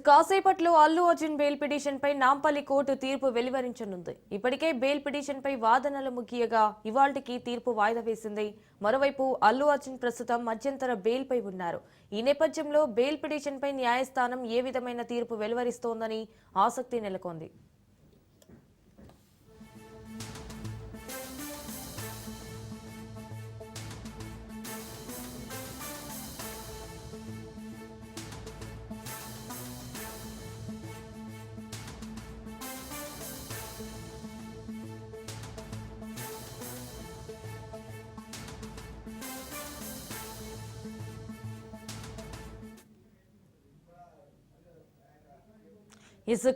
కాసేపట్లో Allu Arjun bail petition పై Nampally court తీర్పు వెలువరించనుంది. ఇప్పటికే బెయిల్ పిటిషన్ పై వాదనలు ముగియగా ఇవాల్టికి తీర్పు వాయిదా వేసింది. మరోవైపు అల్లు అర్జున్ ప్రస్తుతం మధ్యంతర బెయిల్ పై ఉన్నారు. ఈ నేపథ్యంలో బెయిల్ పిటిషన్ పై న్యాయస్థానం ఏ విధమైన తీర్పు వెలువరిస్తోందని ఆసక్తి నెలకొంది.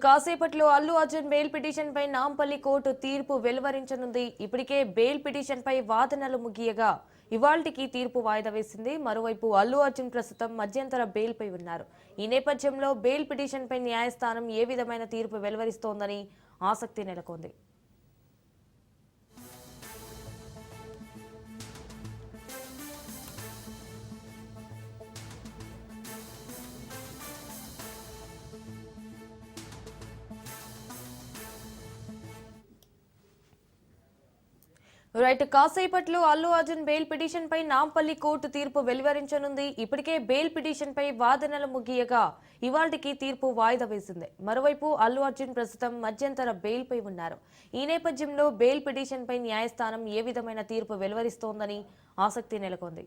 కాసేపట్లో అల్లు అర్జున్ బెయిల్ పిటిషన్ పై నాంపల్లి కోర్టు తీర్పు వెలువరించనుంది. ఇప్పటికే బెయిల్ పిటిషన్ పై వాదనలు ముగియగా ఇవాల్టికి తీర్పు వాయిదా వేసింది. మరోవైపు అల్లు అర్జున్ ప్రస్తుతం మధ్యంతర బెయిల్ పై ఉన్నారు. ఈ నేపథ్యంలో బెయిల్ పిటిషన్ పై న్యాయస్థానం ఏ విధమైన తీర్పు వెలువరిస్తోందని ఆసక్తి నెలకొంది. కాసేపట్లో అల్లు అర్జున్ బెయిల్ పిటిషన్ పై నాంపల్లి కోర్టు తీర్పు వెలువరించనుంది. ఇప్పటికే బెయిల్ పిటిషన్ పై వాదనలు ముగియగా ఇవాల్టికి తీర్పు వాయిదా వేసింది. మరోవైపు అల్లు అర్జున్ ప్రస్తుతం మధ్యంతర బెయిల్ పై ఉన్నారు. ఈ నేపథ్యంలో బెయిల్ పిటిషన్ పై న్యాయస్థానం ఏ విధమైన తీర్పు వెలువరిస్తోందని ఆసక్తి నెలకొంది.